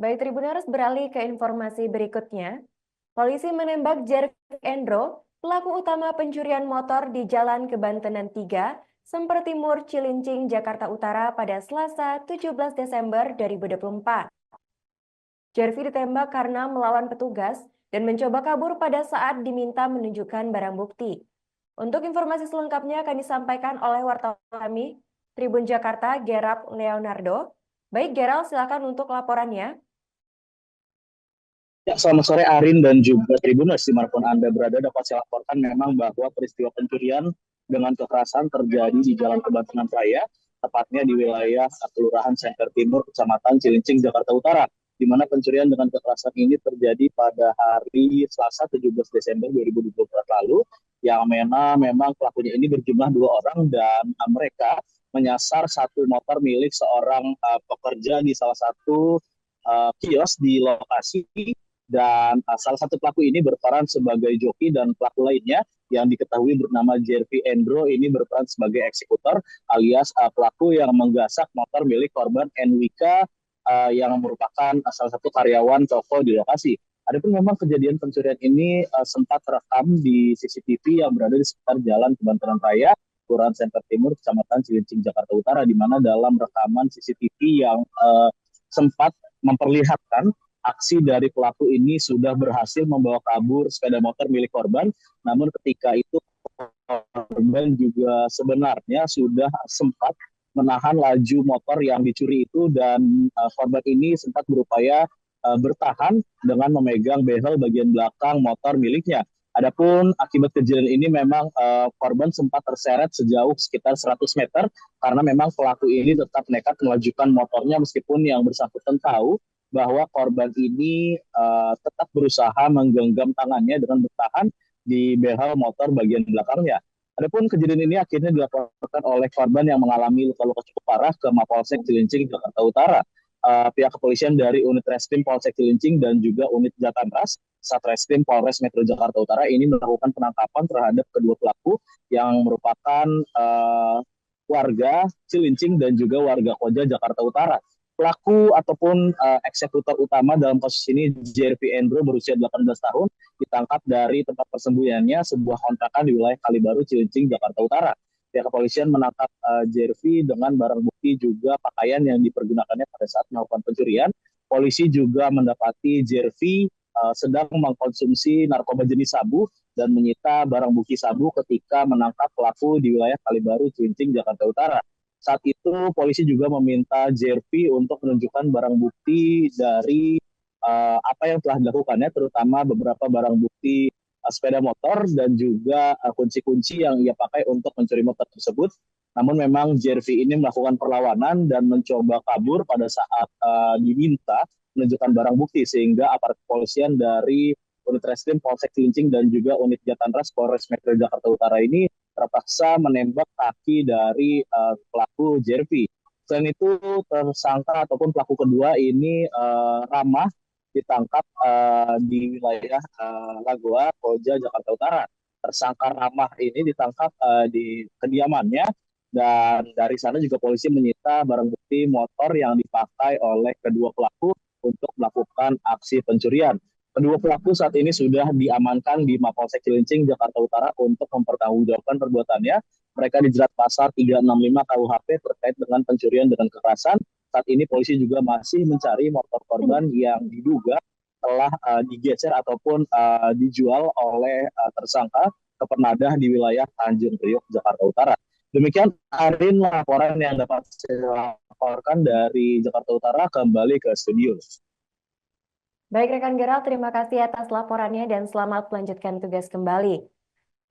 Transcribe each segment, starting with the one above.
Baik Tribuners, beralih ke informasi berikutnya. Polisi menembak Jarek Endro, pelaku utama pencurian motor di Jalan Kebantenan 3, Semper Timur, Cilincing, Jakarta Utara pada Selasa 17 Desember 2024. Jervi ditembak karena melawan petugas dan mencoba kabur pada saat diminta menunjukkan barang bukti. Untuk informasi selengkapnya akan disampaikan oleh wartawan kami, Tribun Jakarta, Gerald Leonardo. Baik Gerald, silakan untuk laporannya. Ya, selamat sore Arin dan juga Tribuners dimanapun Anda berada. Dapat saya laporkan memang bahwa peristiwa pencurian dengan kekerasan terjadi di Jalan Kebantenan Raya, tepatnya di wilayah Kelurahan Semper Timur, Kecamatan Cilincing, Jakarta Utara, di mana pencurian dengan kekerasan ini terjadi pada hari Selasa 17 Desember 2024 lalu, yang memang pelakunya ini berjumlah 2 orang dan mereka menyasar satu motor milik seorang pekerja di salah satu kios di lokasi, dan salah satu pelaku ini berperan sebagai joki dan pelaku lainnya yang diketahui bernama Jervi Endro ini berperan sebagai eksekutor alias pelaku yang menggasak motor milik korban NWK yang merupakan salah satu karyawan toko di lokasi. Adapun memang kejadian pencurian ini sempat terekam di CCTV yang berada di sekitar Jalan Kebantenan Raya, Kelurahan Semper Timur, Kecamatan Cilincing, Jakarta Utara, di mana dalam rekaman CCTV yang sempat memperlihatkan aksi dari pelaku ini sudah berhasil membawa kabur sepeda motor milik korban, namun ketika itu korban juga sebenarnya sudah sempat menahan laju motor yang dicuri itu, dan korban ini sempat berupaya bertahan dengan memegang behel bagian belakang motor miliknya. Adapun akibat kejadian ini memang korban sempat terseret sejauh sekitar 100 meter karena memang pelaku ini tetap nekat melajukan motornya meskipun yang bersangkutan tahu bahwa korban ini tetap berusaha menggenggam tangannya dengan bertahan di behel motor bagian belakangnya. Adapun kejadian ini akhirnya dilaporkan oleh korban yang mengalami luka-luka cukup parah ke Mapolsek Cilincing, Jakarta Utara. Pihak kepolisian dari unit Reskrim Polsek Cilincing dan juga unit Jatanras Satreskrim Polres Metro Jakarta Utara ini melakukan penangkapan terhadap kedua pelaku yang merupakan warga Cilincing dan juga warga Koja, Jakarta Utara. Pelaku ataupun eksekutor utama dalam kasus ini, Jervi Endro, berusia 18 tahun, ditangkap dari tempat persembunyiannya sebuah kontrakan di wilayah Kalibaru, Cilincing, Jakarta Utara. Pihak kepolisian menangkap Jervi dengan barang bukti juga pakaian yang dipergunakannya pada saat melakukan pencurian. Polisi juga mendapati Jervi sedang mengkonsumsi narkoba jenis sabu dan menyita barang bukti sabu ketika menangkap pelaku di wilayah Kalibaru, Cilincing, Jakarta Utara. Saat itu polisi juga meminta Jervi untuk menunjukkan barang bukti dari apa yang telah dilakukannya, terutama beberapa barang bukti sepeda motor dan juga kunci-kunci yang ia pakai untuk mencuri motor tersebut. Namun memang Jervi ini melakukan perlawanan dan mencoba kabur pada saat diminta menunjukkan barang bukti, sehingga aparat kepolisian dari unit Reskrim Polsek Cilincing dan juga unit Jatanras Polres Metro Jakarta Utara ini terpaksa menembak kaki dari pelaku Jervi. Selain itu, tersangka ataupun pelaku kedua ini Ramah ditangkap di wilayah Lagoa, Koja, Jakarta Utara. Tersangka Ramah ini ditangkap di kediamannya, dan dari sana juga polisi menyita barang bukti motor yang dipakai oleh kedua pelaku untuk melakukan aksi pencurian. Kedua pelaku saat ini sudah diamankan di Mapolsek Cilincing, Jakarta Utara untuk mempertanggungjawabkan perbuatannya. Mereka dijerat pasal 365 KUHP terkait dengan pencurian dengan kekerasan. Saat ini polisi juga masih mencari motor korban yang diduga telah digeser ataupun dijual oleh tersangka ke penadah di wilayah Tanjung Priok, Jakarta Utara. Demikian Arin, laporan yang dapat saya laporkan dari Jakarta Utara. Kembali ke studio. Baik rekan Gerald, terima kasih atas laporannya dan selamat melanjutkan tugas kembali.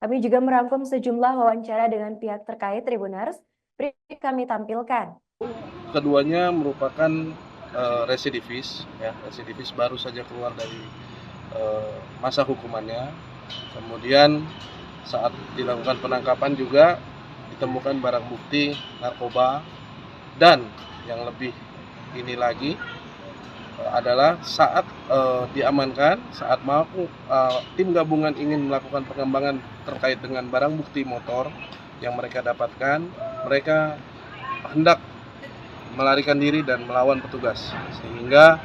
Kami juga merangkum sejumlah wawancara dengan pihak terkait Tribuners, berikut kami tampilkan. Keduanya merupakan residivis, ya, residivis baru saja keluar dari masa hukumannya. Kemudian saat dilakukan penangkapan juga ditemukan barang bukti narkoba, dan yang lebih ini lagi adalah saat diamankan, saat tim gabungan ingin melakukan pengembangan terkait dengan barang bukti motor yang mereka dapatkan, mereka hendak melarikan diri dan melawan petugas, sehingga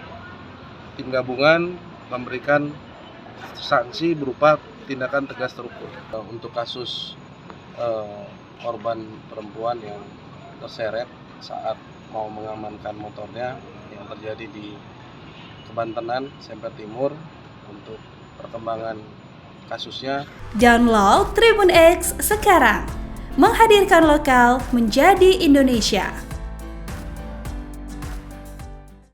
tim gabungan memberikan sanksi berupa tindakan tegas terukur. Untuk kasus korban perempuan yang terseret saat mau mengamankan motornya yang terjadi di Kebantenan, Semper Timur, untuk perkembangan kasusnya. Download Tribun X sekarang, menghadirkan lokal menjadi Indonesia.